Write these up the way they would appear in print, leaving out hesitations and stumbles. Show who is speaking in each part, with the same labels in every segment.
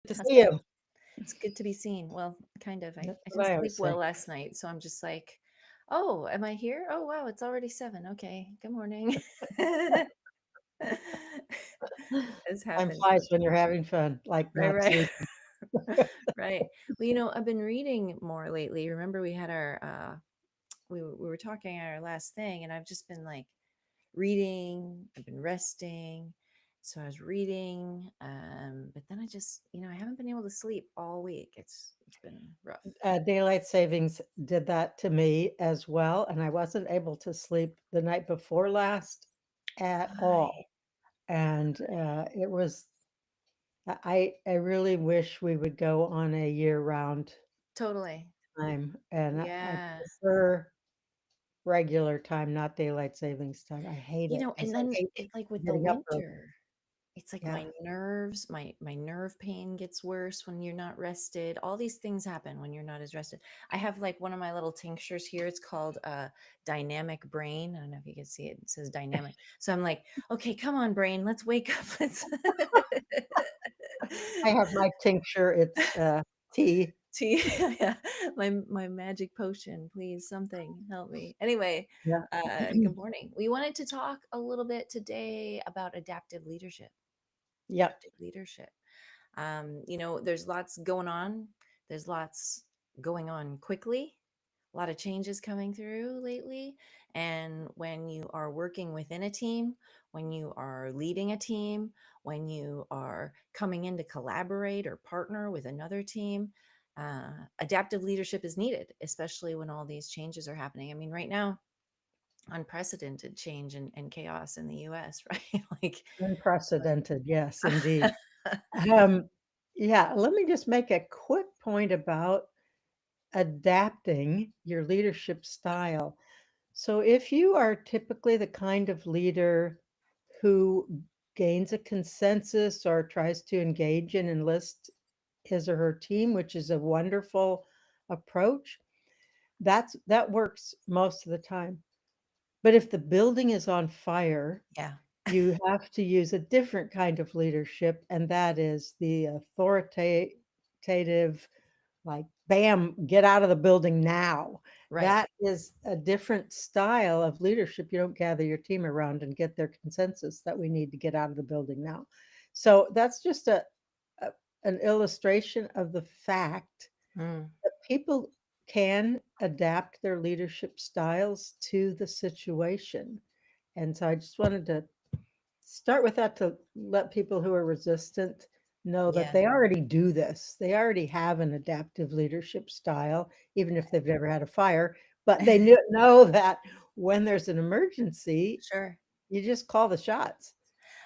Speaker 1: to
Speaker 2: How's
Speaker 1: see
Speaker 2: it going?
Speaker 1: you.
Speaker 2: It's good to be seen. Well, kind of. I
Speaker 1: That's
Speaker 2: I
Speaker 1: what
Speaker 2: didn't
Speaker 1: I
Speaker 2: sleep
Speaker 1: always
Speaker 2: well
Speaker 1: say.
Speaker 2: last night, so I'm just like, oh, am I here? Oh, wow, it's already 7. Okay, good morning. Has
Speaker 1: Time
Speaker 2: happened.
Speaker 1: flies when you're having fun, like
Speaker 2: Right,
Speaker 1: not
Speaker 2: right.
Speaker 1: sleeping.
Speaker 2: Right. Well, I've been reading more lately. Remember we had our we were talking at our last thing, and I've just been like reading, I've been resting. So I was reading, but then I just, I haven't been able to sleep all week. It's been rough.
Speaker 1: Daylight savings did that to me as well, and I wasn't able to sleep the night before last at
Speaker 2: Right.
Speaker 1: all. And it was, I really wish we would go on a year-round
Speaker 2: Totally.
Speaker 1: time, and I
Speaker 2: Yeah.
Speaker 1: prefer regular time, not daylight savings time. I hate it
Speaker 2: And
Speaker 1: because I
Speaker 2: then
Speaker 1: hate
Speaker 2: it like with the
Speaker 1: getting up early.
Speaker 2: winter, it's like
Speaker 1: Yeah.
Speaker 2: my nerves, my nerve pain gets worse when you're not rested. All these things happen when you're not as rested. I have like one of my little tinctures here. It's called Dynamic Brain. I don't know if you can see it. It says dynamic. So I'm like, okay, come on, brain, let's wake up. Let's
Speaker 1: I have my tincture, it's, tea.
Speaker 2: tea. Yeah, my magic potion, please, something help me. Anyway,
Speaker 1: Yeah.
Speaker 2: good morning. We wanted to talk a little bit today about adaptive leadership.
Speaker 1: Yep.
Speaker 2: Adaptive leadership. There's lots going on. There's lots going on quickly. A lot of changes coming through lately. And when you are working within a team, when you are leading a team, when you are coming in to collaborate or partner with another team, adaptive leadership is needed, especially when all these changes are happening. I mean, right now, unprecedented change and chaos in the US, right? Like,
Speaker 1: Unprecedented, yes, indeed.
Speaker 2: like
Speaker 1: Um, yeah, let me just make a quick point about adapting your leadership style. So, if you are typically the kind of leader who gains a consensus or tries to engage and enlist his or her team, which is a wonderful approach, that works most of the time. But if the building is on fire,
Speaker 2: yeah.
Speaker 1: you have to use a different kind of leadership, and that is the authoritative, like, "Bam, get out of the building now."
Speaker 2: Right.
Speaker 1: That is a different style of leadership. You don't gather your team around and get their consensus that we need to get out of the building now. So that's just a an illustration of the fact
Speaker 2: Mm,
Speaker 1: that people can adapt their leadership styles to the situation. And so I just wanted to start with that to let people who are resistant know that
Speaker 2: yeah.
Speaker 1: they already do this. They already have an adaptive leadership style, even if they've never had a fire, but they know that when there's an emergency,
Speaker 2: Sure.
Speaker 1: you just call the shots.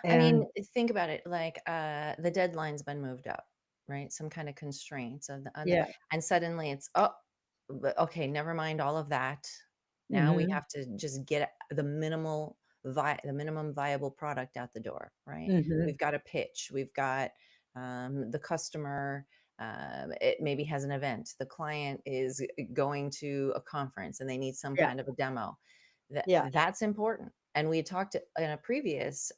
Speaker 2: I mean,
Speaker 1: And
Speaker 2: think about it, like, the deadline's been moved up, right? Some kind of constraints of the other,
Speaker 1: yeah.
Speaker 2: and suddenly it's, "Oh, but okay, never mind all of that. Now we
Speaker 1: Mhm.
Speaker 2: have to just get the minimum viable product out the door," right?
Speaker 1: Mhm.
Speaker 2: We've got a pitch, we've got, the customer, it maybe has an event. The client is going to a conference, and they need some
Speaker 1: Yeah.
Speaker 2: kind of a demo.
Speaker 1: Yeah.
Speaker 2: That's important. And we had talked in a previous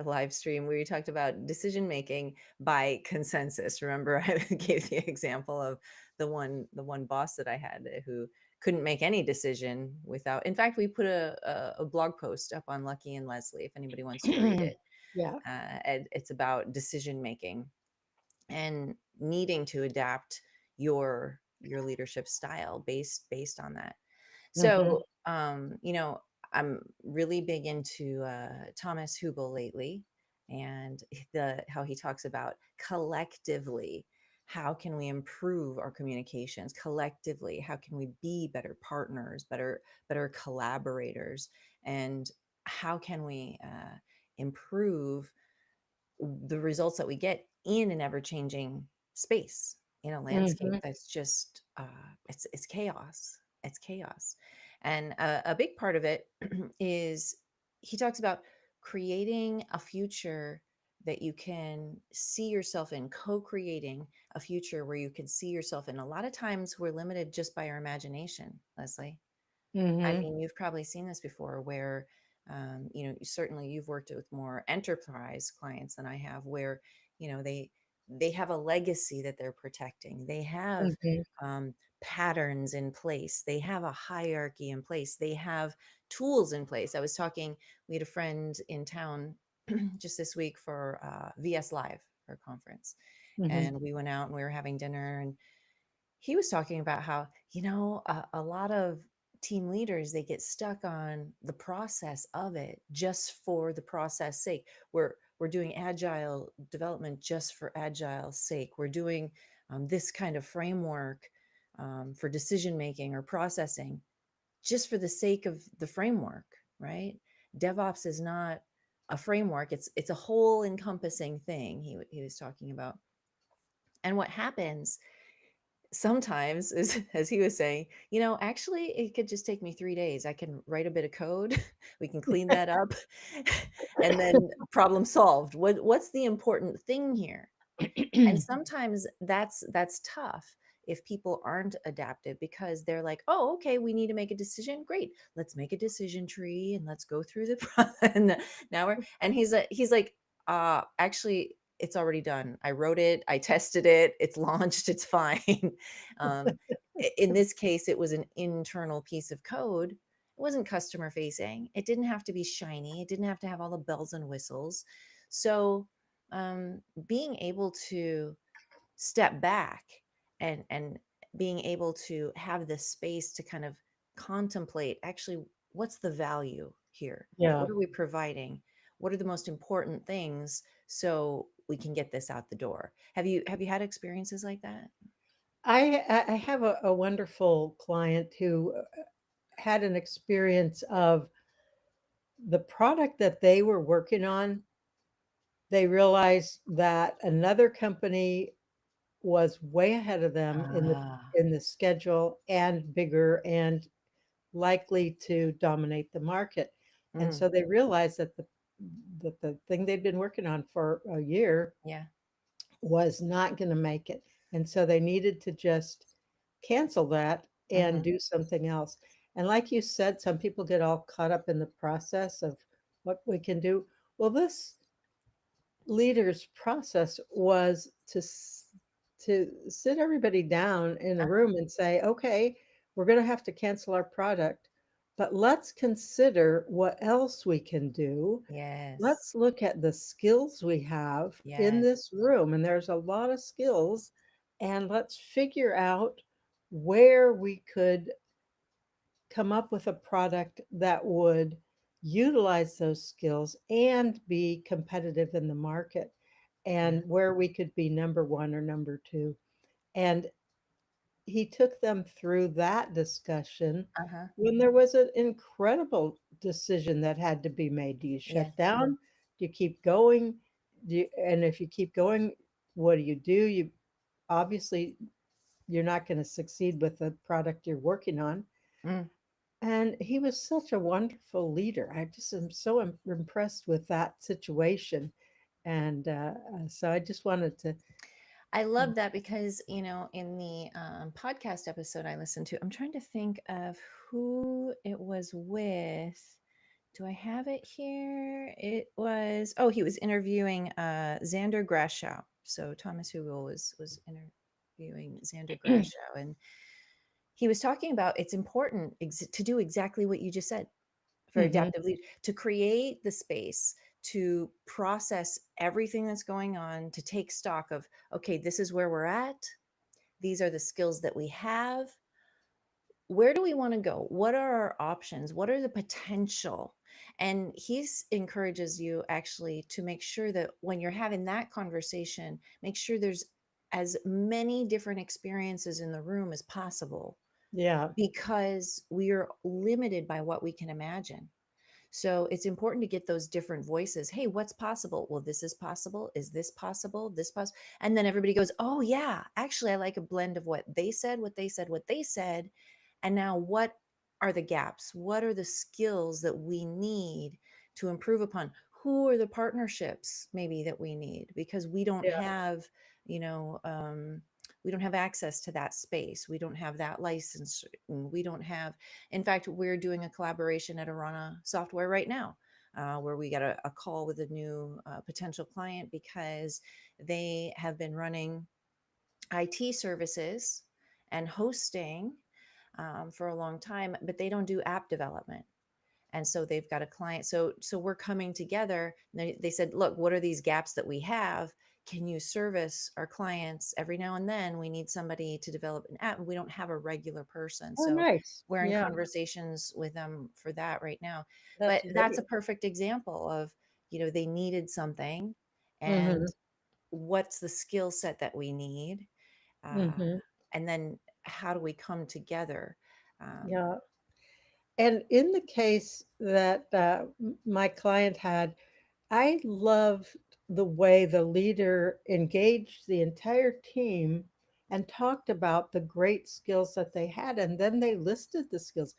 Speaker 2: live stream where we talked about decision making by consensus. Remember, I gave the example of the one boss that I had who couldn't make any decision without. In fact, we put a blog post up on Lucky and Leslie if anybody wants to read it.
Speaker 1: Yeah.
Speaker 2: And it's about decision making and needing to adapt your leadership style based on that.
Speaker 1: Mhm.
Speaker 2: So, I'm really big into Thomas Hubel lately, and the how he talks about collectively. How can we improve our communications collectively? How can we be better partners, better collaborators, and how can we improve the results that we get in an ever-changing space, in a landscape
Speaker 1: Mhm.
Speaker 2: that's just it's chaos. It's chaos. And a big part of it is he talks about creating a future that you can see yourself in, co-creating a future where you can see yourself in. A lot of times we're limited just by our imagination, Leslie. I
Speaker 1: Mhm.
Speaker 2: mean, you've probably seen this before where Certainly you've worked with more enterprise clients than I have, where they have a legacy that they're protecting. They have
Speaker 1: Mhm,
Speaker 2: um, patterns in place. They have a hierarchy in place. They have tools in place. I was talking. We had a friend in town just this week for VS Live, for a conference,
Speaker 1: mhm.
Speaker 2: and we went out and we were having dinner, and he was talking about how a lot of team leaders, they get stuck on the process of it just for the process sake. We're doing agile development just for agile sake. We're doing this kind of framework for decision making or processing just for the sake of the framework, right? DevOps is not a framework. It's a whole encompassing thing, he was talking about. And what happens sometimes is, as he was saying, actually it could just take me 3 days. I can write a bit of code. We can clean that up. And then problem solved. What's the important thing here? And sometimes that's tough if people aren't adaptive, because they're like, oh, okay, we need to make a decision. Great, let's make a decision tree and let's go through the process. And now and he's like, actually, it's already done. I wrote it, I tested it, it's launched, it's fine. um, in this case, it was an internal piece of code. It wasn't customer facing. It didn't have to be shiny. It didn't have to have all the bells and whistles. So being able to step back and being able to have this space to kind of contemplate, actually, what's the value here?
Speaker 1: Yeah.
Speaker 2: What are we providing? What are the most important things so we can get this out the door? Have you had experiences like that?
Speaker 1: I have a wonderful client who had an experience of the product that they were working on. They realized that another company was way ahead of them
Speaker 2: Ah.
Speaker 1: in the schedule and bigger and likely to dominate the market. And
Speaker 2: Mm,
Speaker 1: so they realized that the thing they'd been working on for a year
Speaker 2: yeah.
Speaker 1: was not going to make it. And so they needed to just cancel that and
Speaker 2: Hmm.
Speaker 1: do something else. And like you said, some people get all caught up in the process of what we can do. Well, this leader's process was to sit everybody down in a room and say, okay, we're going to have to cancel our product, but let's consider what else we can do.
Speaker 2: Yes.
Speaker 1: Let's look at the skills we have in
Speaker 2: Yes.
Speaker 1: this room, and there's a lot of skills, and let's figure out where we could come up with a product that would utilize those skills and be competitive in the market,
Speaker 2: Yeah.
Speaker 1: and where we could be number 1 or number 2. And he took them through that discussion
Speaker 2: Uh-huh.
Speaker 1: when there was an incredible decision that had to be made. Do you shut
Speaker 2: Yes.
Speaker 1: down? Do you keep going? And if you keep going, what do? You obviously you're not going to succeed with the product you're working on.
Speaker 2: Mm.
Speaker 1: And he was such a wonderful leader. I just am so impressed with that situation. And so I just wanted to.
Speaker 2: I love that because, in the podcast episode I listened to, I'm trying to think of who it was with. Do I have it here? He was interviewing Xander Grashow. So Thomas Hugel was interviewing Xander Grashow, and he was talking about it's important to do exactly what you just said for
Speaker 1: Mhm.
Speaker 2: adaptive lead, to create the space to process everything that's going on, to take stock of, okay, this is where we're at, these are the skills that we have, where do we want to go, what are our options, what are the potential. And encourages you actually to make sure that when you're having that conversation, make sure there's as many different experiences in the room as possible,
Speaker 1: Yeah.
Speaker 2: because we are limited by what we can imagine. So it's important to get those different voices. Hey, what's possible? Well, this is possible. Is this possible? This possible? And then everybody goes, oh, yeah, actually, I like a blend of what they said, what they said, what they said. And now, what are the gaps? What are the skills that we need to improve upon? Who are the partnerships maybe that we need? Because we don't
Speaker 1: Yeah.
Speaker 2: have, you know, um, we don't have access to that space. We don't have that license. We don't have, in fact, we're doing a collaboration at Arana Software right now, where we got a call with a new potential client because they have been running IT services and hosting for a long time, but they don't do app development. And so they've got a client. So we're coming together. They said, look, what are these gaps that we have? Can you service our clients? Every now and then we need somebody to develop an app, and we don't have a regular person.
Speaker 1: Oh,
Speaker 2: So
Speaker 1: nice.
Speaker 2: we're in
Speaker 1: Yeah,
Speaker 2: conversations with them for that right now.
Speaker 1: that's
Speaker 2: But that's
Speaker 1: great.
Speaker 2: a perfect example of, they needed something, and
Speaker 1: Mhm,
Speaker 2: what's the skill set that we need, uh,
Speaker 1: mhm.
Speaker 2: and then how do we come together? Um,
Speaker 1: Yeah. And in the case that, my client had, I loved the way the leader engaged the entire team and talked about the great skills that they had, and then they listed the skills.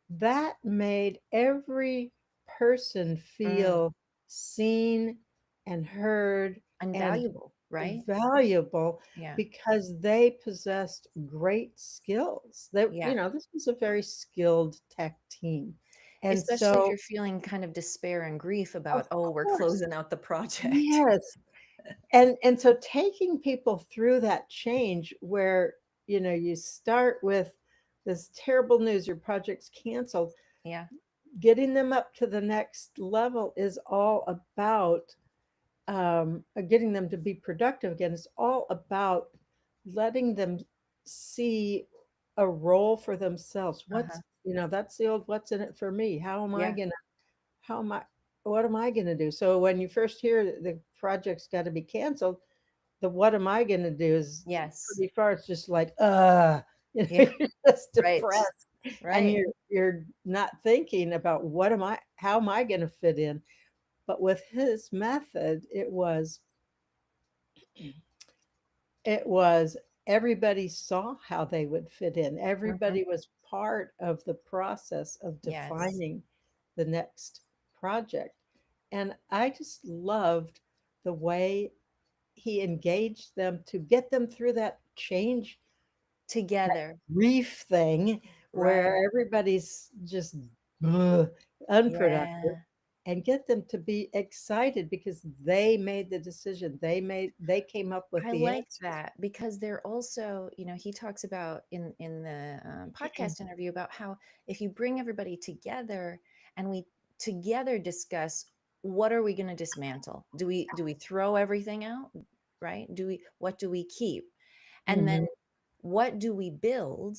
Speaker 1: That made every person
Speaker 2: mm,
Speaker 1: feel seen and heard and
Speaker 2: invaluable, right?
Speaker 1: valuable
Speaker 2: Yeah.
Speaker 1: because they possessed great skills. That,
Speaker 2: Yeah.
Speaker 1: this was a very skilled tech team. And
Speaker 2: Especially if
Speaker 1: so,
Speaker 2: you're feeling kind of despair and grief
Speaker 1: of
Speaker 2: about, "Oh, we're
Speaker 1: course,
Speaker 2: closing out the project."
Speaker 1: yes. And so taking people through that change where, you start with this terrible news, your project's canceled,
Speaker 2: Yeah.
Speaker 1: getting them up to the next level is all about getting them to be productive again. It's all about letting them see a role for themselves.
Speaker 2: Uh-huh.
Speaker 1: That's the old what's in it for me?
Speaker 2: Yeah.
Speaker 1: How am I, what am I going to do? So when you first hear that the project's got to be canceled, the what am I going to do is
Speaker 2: Yes.
Speaker 1: pretty far. It's just like,
Speaker 2: Yeah.
Speaker 1: you're just
Speaker 2: Right.
Speaker 1: depressed and
Speaker 2: Right.
Speaker 1: you're not thinking about how am I going to fit in? But with his method, it was everybody saw how they would fit in.
Speaker 2: Mhm.
Speaker 1: Everybody was part of the process of
Speaker 2: Yes.
Speaker 1: defining the next project. And I just loved the way he engaged them to get them through that change, that
Speaker 2: Together.
Speaker 1: grief thing
Speaker 2: Right.
Speaker 1: where everybody's just ugh, unproductive,
Speaker 2: Yeah.
Speaker 1: and get them to be excited because they made the decision. They came up with
Speaker 2: I
Speaker 1: the
Speaker 2: like
Speaker 1: answers.
Speaker 2: that because they're also, he talks about in the podcast interview about how if you bring everybody together and we together discuss what are we going to dismantle? Do we throw everything out? Right? What do we keep? And then
Speaker 1: Mhm,
Speaker 2: what do we build?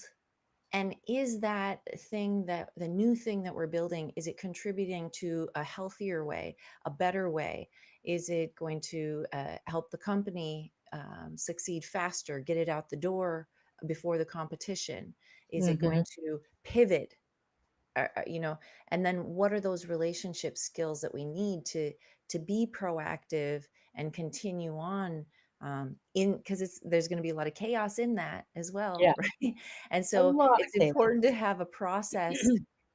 Speaker 2: And is that thing, that the new thing that we're building, is it contributing to a healthier way, a better way? Is it going to help the company succeed faster, get it out the door before the competition? Is it going
Speaker 1: mhm.
Speaker 2: to pivot? And then what are those relationship skills that we need to be proactive and continue on, in because there's going to be a lot of chaos in that as well,
Speaker 1: Yeah,
Speaker 2: right? And
Speaker 1: a
Speaker 2: so
Speaker 1: lot
Speaker 2: it's
Speaker 1: of chaos.
Speaker 2: important to have a process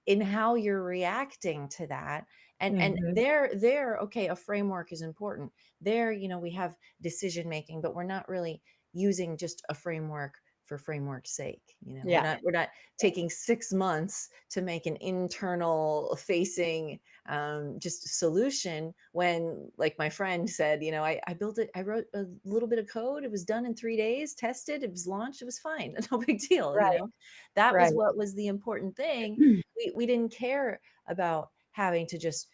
Speaker 2: in how you're reacting to that. And
Speaker 1: Mhm,
Speaker 2: there, okay, a framework is important. There, we have decision making, but we're not really using just a framework for framework's sake. We're
Speaker 1: yeah,
Speaker 2: not taking 6 months to make an internal facing just solution, when, like my friend said, I built it, I wrote a little bit of code, it was done in 3 days, tested, it was launched, it was fine. No big deal.
Speaker 1: right,
Speaker 2: That was
Speaker 1: right.
Speaker 2: what was the important thing. We didn't care about having to just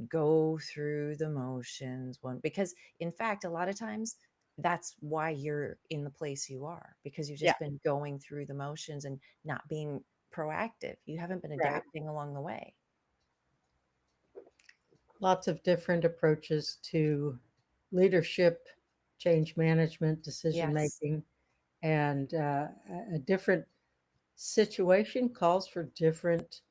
Speaker 2: go through the motions, one, because in fact a lot of times that's why you're in the place you are, because you've
Speaker 1: Yeah,
Speaker 2: just been going through the motions and not being proactive. You haven't been
Speaker 1: right.
Speaker 2: adapting along the way.
Speaker 1: Lots of different approaches to leadership, change management, decision
Speaker 2: Yes.
Speaker 1: making, and a different situation calls for different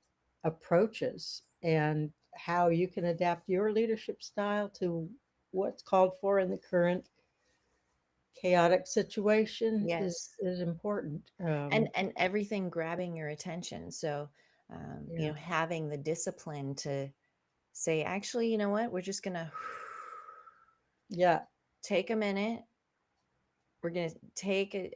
Speaker 1: approaches, and how you can adapt your leadership style to what's called for in the current chaotic situation is
Speaker 2: Yes.
Speaker 1: is important.
Speaker 2: And everything grabbing your attention. So,
Speaker 1: Yeah,
Speaker 2: having the discipline to say, actually, you know what? We're just going to
Speaker 1: yeah,
Speaker 2: take a minute, we're going to take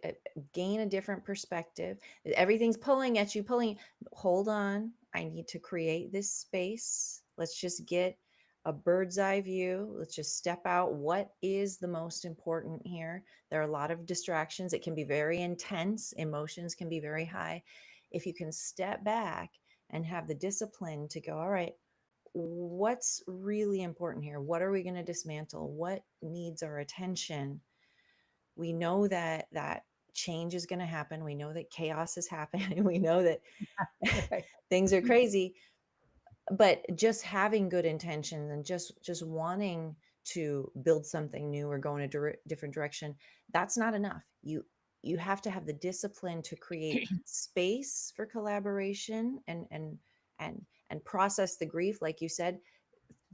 Speaker 2: gain a different perspective. Everything's pulling at you, pulling. Hold on. I need to create this space. Let's just get a bird's eye view. Let's just step out. What is the most important here? There are a lot of distractions. It can be very intense. Emotions can be very high. If you can step back and have the discipline to go, all right, what's really important here? What are we going to dismantle? What needs our attention? We know that change is going to happen. We know that chaos is happening. We know that
Speaker 1: Right.
Speaker 2: things are crazy, but just having good intentions and just wanting to build something new or go in a different direction, that's not enough. You have to have the discipline to create space for collaboration and and process the grief, like you said,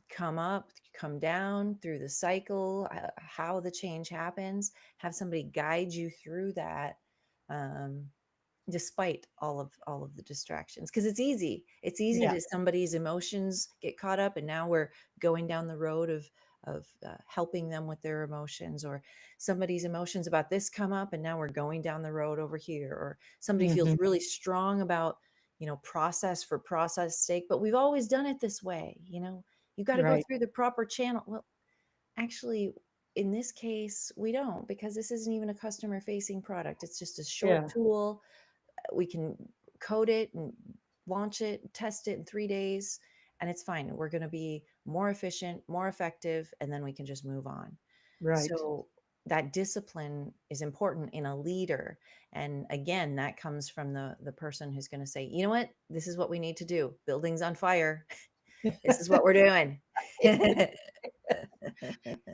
Speaker 2: come up, come down through the cycle, how the change happens, have somebody guide you through that, um, despite all of the distractions. Because it's easy
Speaker 1: Yeah.
Speaker 2: to somebody's emotions get caught up, and now we're going down the road of helping them with their emotions, or somebody's emotions about this come up, and now we're going down the road over here, or somebody feels
Speaker 1: Mhm.
Speaker 2: really strong about process for process sake, but we've always done it this way. You got to go
Speaker 1: Right.
Speaker 2: through the proper channel. Well, actually, in this case, we don't, because this isn't even a customer facing product. It's just a short
Speaker 1: Yeah.
Speaker 2: tool. We can code it and launch it, test it in 3 days, and it's fine. We're going to be more efficient, more effective, and then we can just move on.
Speaker 1: Right.
Speaker 2: So that discipline is important in a leader. And again, that comes from the person who's going to say, you know what, this is what we need to do. Building's on fire. This is what we're doing.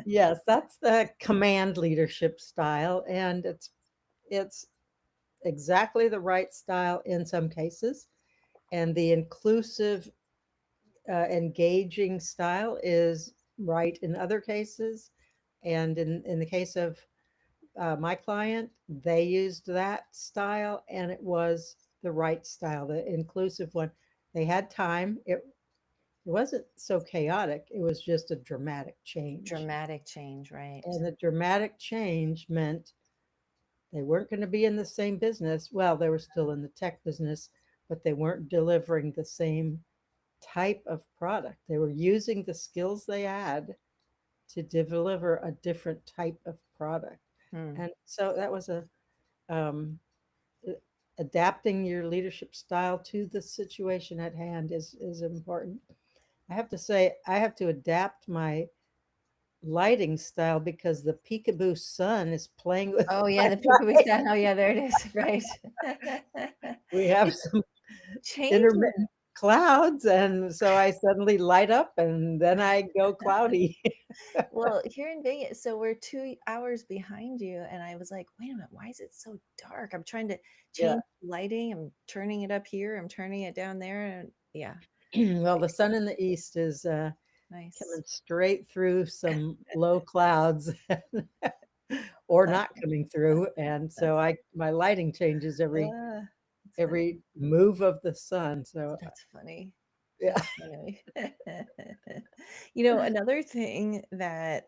Speaker 1: Yes, that's the command leadership style, and it's exactly the right style in some cases, and the inclusive, engaging style is right in other cases. And in the case of my client, they used that style, and it was the right style, the inclusive one. They had time. It wasn't so chaotic. It was just a dramatic change.
Speaker 2: Dramatic change, right?
Speaker 1: And the dramatic change meant they weren't going to be in the same business. Well, they were still in the tech business, but they weren't delivering the same type of product. They were using the skills they had to deliver a different type of product.
Speaker 2: Hmm.
Speaker 1: And so that was um, adapting your leadership style to the situation at hand is important. I have to say, I have to adapt my lighting style because the peekaboo sun is playing with
Speaker 2: Oh yeah,
Speaker 1: my
Speaker 2: the peekaboo
Speaker 1: light.
Speaker 2: sound. Oh yeah, there it is. Right.
Speaker 1: We have
Speaker 2: It's
Speaker 1: some
Speaker 2: changing.
Speaker 1: intermittent clouds, and so I suddenly light up and then I go cloudy.
Speaker 2: Well, here in Vegas, so we're 2 hours behind you, and I was like, wait a minute, why is it so dark? I'm trying to
Speaker 1: Yeah.
Speaker 2: change lighting. I'm turning it up here. I'm turning it down there, and yeah,
Speaker 1: Well, the sun in the east is
Speaker 2: nice.
Speaker 1: coming straight through some low clouds or not coming through, and so I my lighting changes
Speaker 2: Uh, it's funny.
Speaker 1: every move of the sun. So
Speaker 2: That's funny.
Speaker 1: yeah.
Speaker 2: That's funny. Another thing that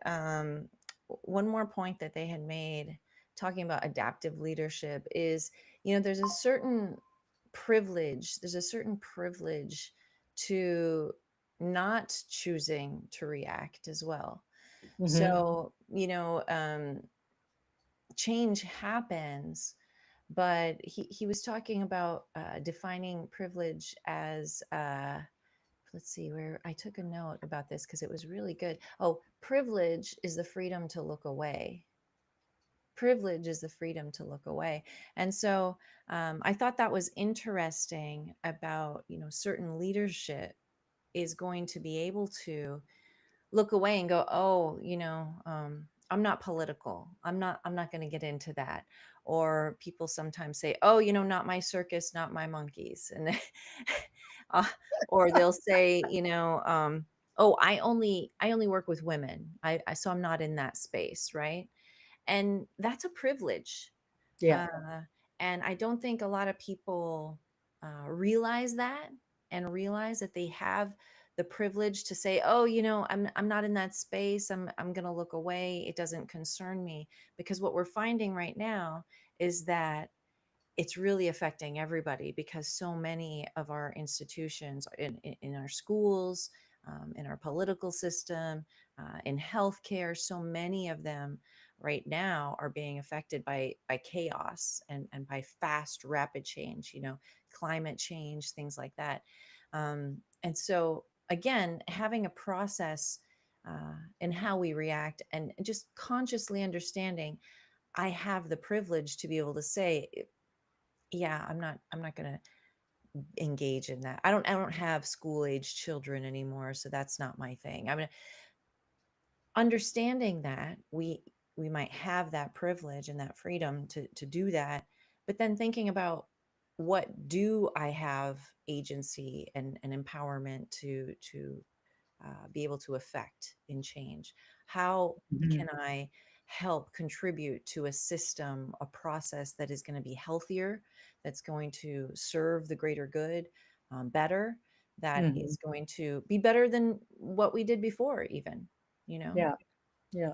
Speaker 2: one more point that they had made talking about adaptive leadership is, there's a certain privilege to not choosing to react as well.
Speaker 1: Hmm.
Speaker 2: So, change happens, but he was talking about defining privilege as let's see, where I took a note about this because it was really good. Oh, privilege is the freedom to look away. Privilege is the freedom to look away. And so I thought that was interesting about, certain leadership is going to be able to look away and go, oh, I'm not political. I'm not going to get into that. Or people sometimes say, oh, not my circus, not my monkeys. And uh, or they'll say, oh, I only work with women. So I'm not in that space, right? And that's a privilege.
Speaker 1: Yeah.
Speaker 2: uh, and I don't think a lot of people realize that, and realize that they have the privilege to say, oh, I'm not in that space. I'm going to look away. It doesn't concern me. Because what we're finding right now is that it's really affecting everybody, because so many of our institutions in our schools, in our political system, in healthcare, so many of them right now are being affected by chaos and by fast, rapid change, climate change, things like that. And so, again, having a process in how we react, and just consciously understanding I have the privilege to be able to say, yeah, I'm not going to engage in that. I don't have school age children anymore, so that's not my thing. I mean, understanding that we might have that privilege and that freedom to do that, but then thinking about, what do I have agency and empowerment to be able to affect in change? How
Speaker 1: Mhm.
Speaker 2: can I help contribute to a system, a process that is going to be healthier, that's going to serve the greater good better, that
Speaker 1: Mhm.
Speaker 2: is going to be better than what we did before, even? You know,
Speaker 1: Yeah. Yeah.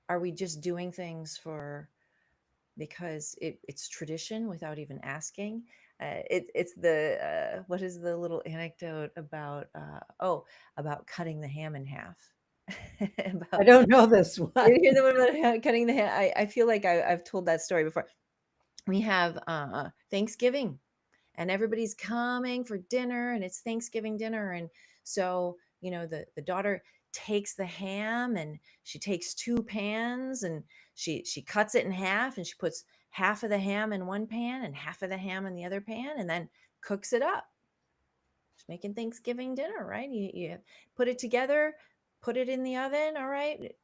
Speaker 2: are we just doing things for because it's tradition without even asking? It's the what is the little anecdote about about cutting the ham in half?
Speaker 1: I
Speaker 2: About,
Speaker 1: don't know this
Speaker 2: you
Speaker 1: one.
Speaker 2: hear the one about cutting the ham? I feel like I've told that story before. We have Thanksgiving, and everybody's coming for dinner, and it's Thanksgiving dinner. And so, the daughter takes the ham, and she takes two pans, and she cuts it in half, and she puts half of the ham in one pan and half of the ham in the other pan, and then cooks it up. She's making Thanksgiving dinner, right? You put it together, put it in the oven, all right.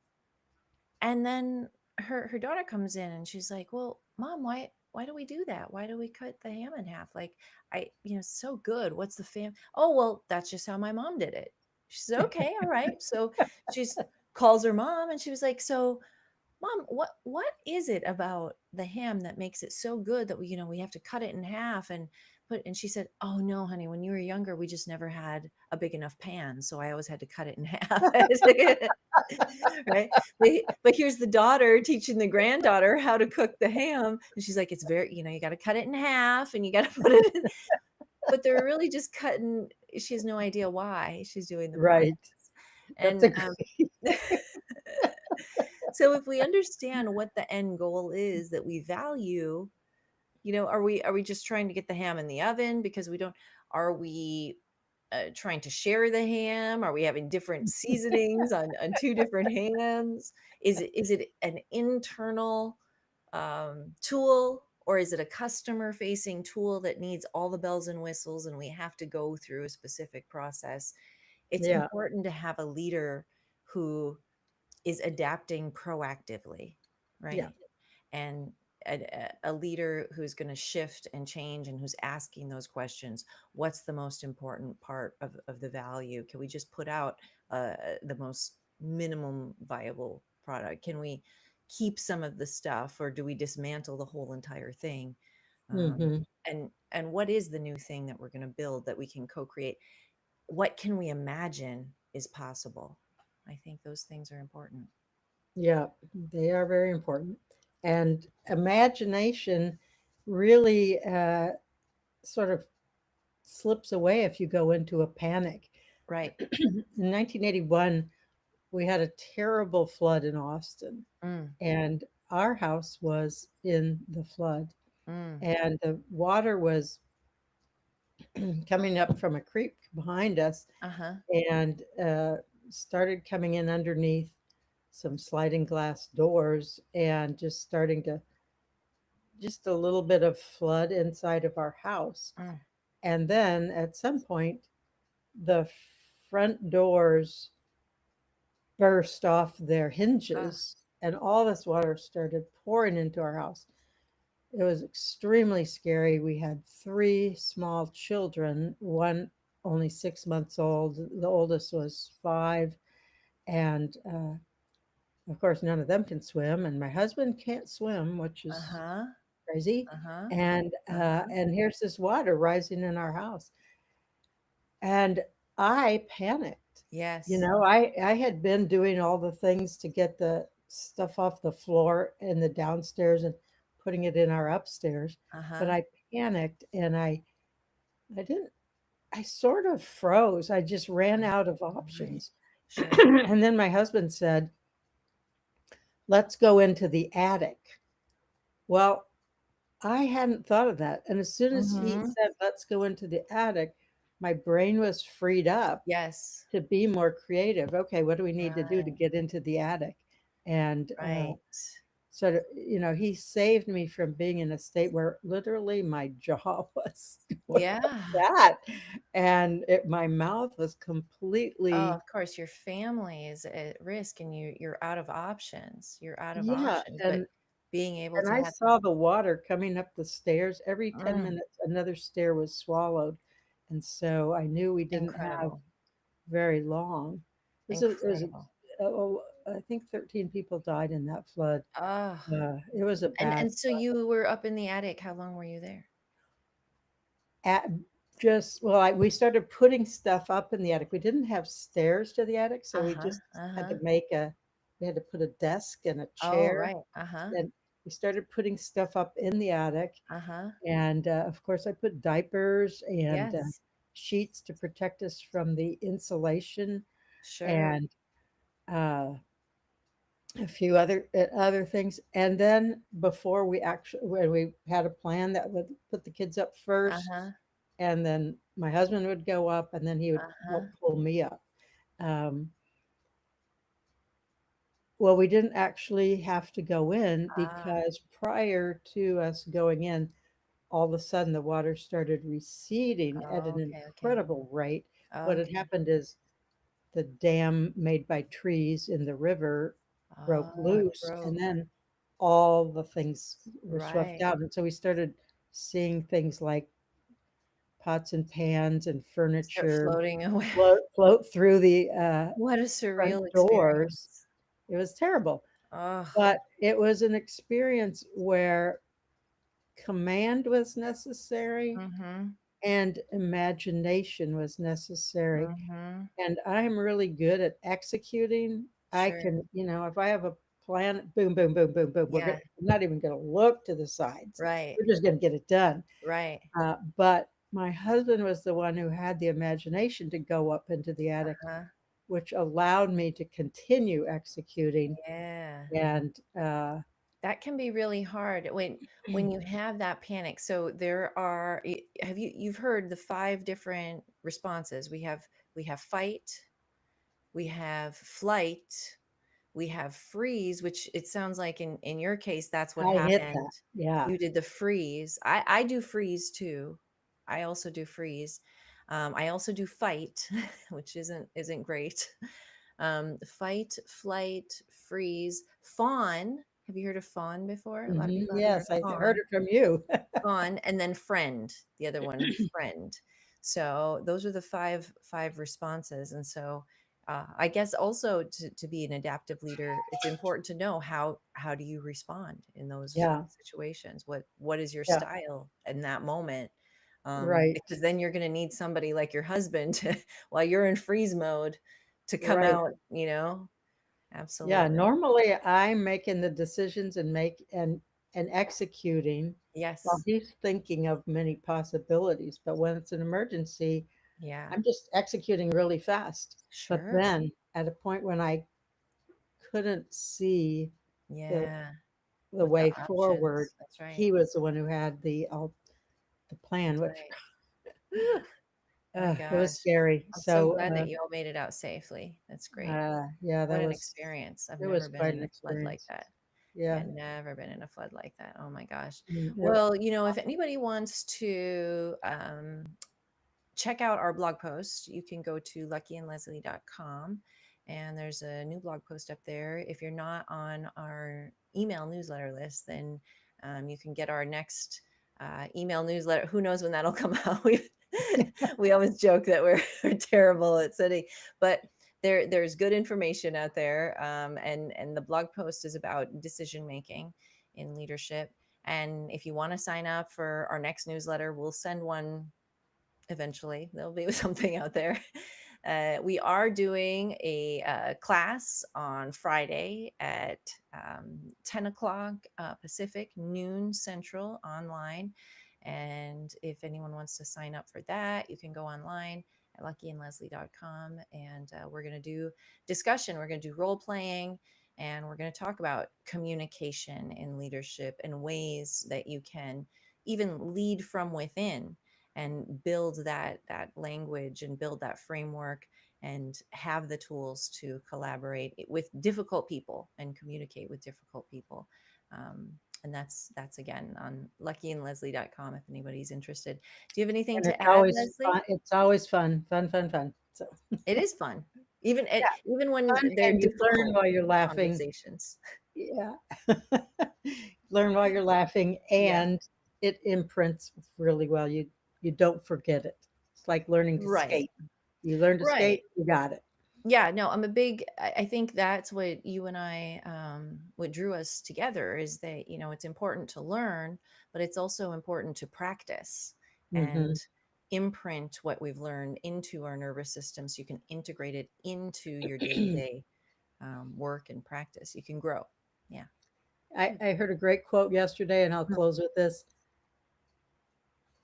Speaker 2: And then her daughter comes in, and she's like, "Well, mom, why do we do that? Why do we cut the ham in half? Like, it's so good. What's the fam? Oh, well, that's just how my mom did it." She says, "Okay, all right." So she's calls her mom, and she was like, "So, mom, what is it about the ham that makes it so good that we have to cut it in half and put?" And she said, "Oh no, honey, when you were younger, we just never had a big enough pan, so I always had to cut it in half." Right? But here's the daughter teaching the granddaughter how to cook the ham, and she's like, "It's very, you got to cut it in half, and you got to put it in." But they're really just cutting. She has no idea why she's doing the process.
Speaker 1: Right. That's
Speaker 2: And
Speaker 1: a great.
Speaker 2: so if we understand what the end goal is that we value, are we just trying to get the ham in the oven because we don't? Are we trying to share the ham? Are we having different seasonings on two different hams? Is it an internal tool, or is it a customer facing tool that needs all the bells and whistles, and we have to go through a specific process? It's
Speaker 1: Yeah.
Speaker 2: important to have a leader who is adapting proactively,
Speaker 1: Yeah.
Speaker 2: right? And a leader who's going to shift and change, and who's asking those questions. What's the most important part of the value? Can we just put out the most minimum viable product? Can we keep some of the stuff, or do we dismantle the whole entire thing? um,
Speaker 1: Mhm.
Speaker 2: and what is the new thing that we're going to build that we can co-create? What can we imagine is possible? I think those things are important.
Speaker 1: Yeah, they are very important. And imagination really sort of slips away if you go into a panic.
Speaker 2: Right.
Speaker 1: In 1981, we had a terrible flood in Austin,
Speaker 2: Mm,
Speaker 1: and our house was in the flood,
Speaker 2: mm,
Speaker 1: and the water was coming up from a creek behind us
Speaker 2: uh-huh.
Speaker 1: and started coming in underneath some sliding glass doors and just starting to just a little bit of flood inside of our house.
Speaker 2: Mm,
Speaker 1: And then at some point, the front doors burst off their
Speaker 2: uh,
Speaker 1: hinges and all this water started pouring into our house. It was extremely scary. We had three small children, one only 6 months old, the oldest was five. And of course, none of them can swim. And my husband can't swim, which is
Speaker 2: uh-huh.
Speaker 1: crazy.
Speaker 2: Uh-huh.
Speaker 1: And
Speaker 2: Uh-huh.
Speaker 1: here's this water rising in our house. And I panicked.
Speaker 2: Yes.
Speaker 1: I had been doing all the things to get the stuff off the floor in the downstairs and putting it in our upstairs, but
Speaker 2: Uh-huh.
Speaker 1: I panicked and I didn't I sort of froze. I just ran out of
Speaker 2: Right.
Speaker 1: options.
Speaker 2: Sure.
Speaker 1: And then my husband said, "Let's go into the attic." Well, I hadn't thought of that, and as soon as he
Speaker 2: Mhm.
Speaker 1: said, "Let's go into the attic," my brain was freed up
Speaker 2: Yes.
Speaker 1: to be more creative. Okay, what do we need to do to
Speaker 2: Right.
Speaker 1: get into the attic? And,
Speaker 2: Right.
Speaker 1: sort of, he saved me from being in a state where literally my jaw was going like
Speaker 2: Yeah.
Speaker 1: that, and my mouth was
Speaker 2: Oh,
Speaker 1: completely.
Speaker 2: of course, your family is at risk and you're out of options. You're out of
Speaker 1: Yeah,
Speaker 2: options, but
Speaker 1: and
Speaker 2: being able
Speaker 1: and
Speaker 2: to
Speaker 1: I
Speaker 2: have
Speaker 1: saw the water coming up the stairs. Every 10
Speaker 2: mm,
Speaker 1: minutes, another stair was swallowed, and so I knew we didn't have
Speaker 2: incredible.
Speaker 1: very long. It was
Speaker 2: Incredible.
Speaker 1: I think 13 people died in that flood.
Speaker 2: Oh,
Speaker 1: It was a bad
Speaker 2: and so you were up in the attic. How long were you there?
Speaker 1: at just well, we started putting stuff up in the attic. We didn't have stairs to the attic, so we
Speaker 2: Uh-huh.
Speaker 1: just had to
Speaker 2: Uh-huh.
Speaker 1: we had to put a desk and a
Speaker 2: Oh,
Speaker 1: chair,
Speaker 2: right. Uh-huh.
Speaker 1: and we started putting stuff up in the attic.
Speaker 2: Uh-huh.
Speaker 1: And, of course, I put diapers and,
Speaker 2: Yes.
Speaker 1: sheets to protect us from the insulation
Speaker 2: Sure.
Speaker 1: and, uh, a few other things. And then before when we had a plan that would put the kids up first,
Speaker 2: Uh-huh.
Speaker 1: and then my husband would go up, and then he would
Speaker 2: Uh-huh.
Speaker 1: help pull me up. Um, well, we didn't actually have to go in
Speaker 2: Ah.
Speaker 1: because prior to us going in, all of a sudden the water started receding at
Speaker 2: Oh,
Speaker 1: an
Speaker 2: okay, okay.
Speaker 1: incredible rate. What had
Speaker 2: Okay.
Speaker 1: happened is the dam made by trees in the river broke
Speaker 2: Oh, it
Speaker 1: loose, and
Speaker 2: broke.
Speaker 1: then all the things were swept
Speaker 2: Right.
Speaker 1: out. And so we started seeing things like pots and pans and
Speaker 2: Start
Speaker 1: furniture
Speaker 2: floating away.
Speaker 1: float through the
Speaker 2: What a
Speaker 1: front
Speaker 2: surreal
Speaker 1: doors.
Speaker 2: experience.
Speaker 1: It was terrible,
Speaker 2: Oh.
Speaker 1: but it was an experience where command was necessary
Speaker 2: Mhm.
Speaker 1: and imagination was necessary.
Speaker 2: Mhm.
Speaker 1: And I'm really good at executing. I
Speaker 2: Sure.
Speaker 1: can, if I have a plan, boom, boom, boom, boom, boom,
Speaker 2: Yeah.
Speaker 1: I'm not even going to look to the sides.
Speaker 2: Right.
Speaker 1: We're just going to get it done.
Speaker 2: Right.
Speaker 1: But my husband was the one who had the imagination to go up into the attic,
Speaker 2: Uh-huh.
Speaker 1: which allowed me to continue executing.
Speaker 2: Yeah.
Speaker 1: And
Speaker 2: That can be really hard when you have that panic. So there are have you've heard the 5 different responses. We have fight, we have flight, we have freeze, which it sounds like in your case that's what
Speaker 1: I hit that.
Speaker 2: happened.
Speaker 1: Yeah.
Speaker 2: You did the freeze. I do freeze too. I also do freeze. I also do fight, which isn't great. Fight, flight, freeze, fawn. Have you heard of fawn before? A lot of people haven't heard
Speaker 1: Yes,
Speaker 2: of
Speaker 1: I heard
Speaker 2: fawn.
Speaker 1: it from you.
Speaker 2: Fawn, and then friend. The other one, friend. So those are the five responses. And so I guess also to be an adaptive leader, it's important to know how do you respond in those
Speaker 1: Yeah.
Speaker 2: situations. What is your
Speaker 1: Yeah.
Speaker 2: style in that moment?
Speaker 1: Right.
Speaker 2: Because then you're going to need somebody like your husband to, while you're in freeze mode, to come
Speaker 1: Right.
Speaker 2: out.
Speaker 1: Yeah,
Speaker 2: Absolutely.
Speaker 1: normally I'm making the decisions and executing while
Speaker 2: Yes.
Speaker 1: he's thinking of many possibilities. But when it's an emergency,
Speaker 2: Yeah.
Speaker 1: I'm just executing really fast. But
Speaker 2: Sure.
Speaker 1: then at a point when I couldn't see the
Speaker 2: Yeah.
Speaker 1: the
Speaker 2: What the
Speaker 1: way forward,
Speaker 2: options. That's right.
Speaker 1: he was the one who had the plan,
Speaker 2: That's
Speaker 1: which
Speaker 2: right. My
Speaker 1: it was
Speaker 2: gosh.
Speaker 1: scary.
Speaker 2: I'm so
Speaker 1: So
Speaker 2: glad that you all made it out safely. That's great.
Speaker 1: yeah,
Speaker 2: What an experience. I've
Speaker 1: it
Speaker 2: never
Speaker 1: was
Speaker 2: been
Speaker 1: quite
Speaker 2: in
Speaker 1: an
Speaker 2: a flood like
Speaker 1: experience.
Speaker 2: that.
Speaker 1: Yeah.
Speaker 2: Yeah, never been in a flood like that. Oh my gosh.
Speaker 1: Mm, it-
Speaker 2: Well, if anybody wants to check out our blog post, you can go to luckyandleslie.com and there's a new blog post up there. If you're not on our email newsletter list, then you can get our next email newsletter. Who knows when that'll come out? We always joke that we're terrible at sending, but there's good information out there, and the blog post is about decision making in leadership. And if you want to sign up for our next newsletter, we'll send one eventually. There'll be something out there. We are doing a class on Friday at 10 o'clock Pacific, noon Central, online. And if anyone wants to sign up for that, you can go online at luckyandleslie.com. And we're going to do discussion, we're going to do role playing, and we're going to talk about communication in leadership and ways that you can even lead from within and build that language and build that framework and have the tools to collaborate with difficult people and communicate with difficult people. And that's again on luckyandleslie.com if anybody's interested. Do you have anything
Speaker 1: And
Speaker 2: to
Speaker 1: it's
Speaker 2: add,
Speaker 1: always
Speaker 2: Leslie?
Speaker 1: fun. It's always fun, fun, fun, fun. So
Speaker 2: It is fun, even even when
Speaker 1: fun,
Speaker 2: they're
Speaker 1: and you learn
Speaker 2: difficult
Speaker 1: while you're laughing.
Speaker 2: conversations.
Speaker 1: Yeah. Learn while you're laughing,
Speaker 2: Yeah,
Speaker 1: and it imprints really well. You don't forget it. It's like learning to
Speaker 2: right,
Speaker 1: skate. You learn to
Speaker 2: right.
Speaker 1: skate, you got it.
Speaker 2: Yeah, no, I'm a big, I think that's what you and I, what drew us together is that, it's important to learn, but it's also important to practice
Speaker 1: Mhm.
Speaker 2: and imprint what we've learned into our nervous system so you can integrate it into your day-to-day work and practice. You can grow. Yeah.
Speaker 1: I heard a great quote yesterday, and I'll close with this.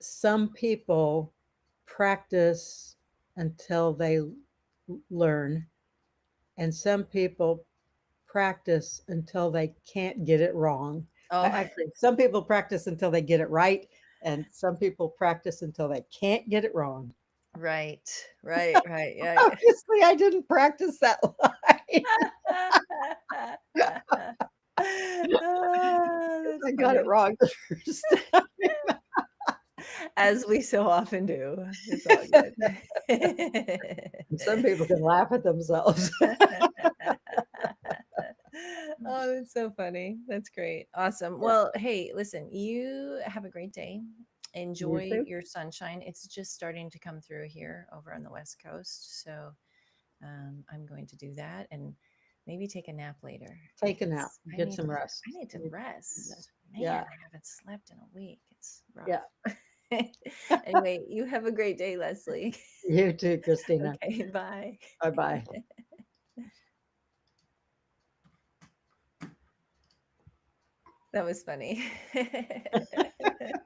Speaker 1: Some people practice until they learn, and some people practice until they can't get it wrong.
Speaker 2: Oh,
Speaker 1: Actually, some people practice until they get it right, and some people practice until they can't get it wrong.
Speaker 2: right, right, right. Yeah.
Speaker 1: Obviously, I didn't practice that line.
Speaker 2: That's
Speaker 1: I got it
Speaker 2: funny.
Speaker 1: wrong the first time.
Speaker 2: As we so often do. It's all good.
Speaker 1: Some people can laugh at themselves.
Speaker 2: Oh, that's so funny. That's great. Awesome.
Speaker 1: Yeah,
Speaker 2: Well, hey, listen, you have a great day.
Speaker 1: you
Speaker 2: Enjoy
Speaker 1: too.
Speaker 2: your sunshine. It's just starting to come through here over on the West Coast. So I'm going to do that and maybe take a nap later
Speaker 1: Take a nap,
Speaker 2: because
Speaker 1: get some rest.
Speaker 2: I need to rest. Man,
Speaker 1: Yeah,
Speaker 2: I haven't slept in a week. It's
Speaker 1: yeah.
Speaker 2: rough. Anyway, you have a great day, Leslie.
Speaker 1: You too, Christina.
Speaker 2: Okay, bye.
Speaker 1: Bye bye.
Speaker 2: That was funny.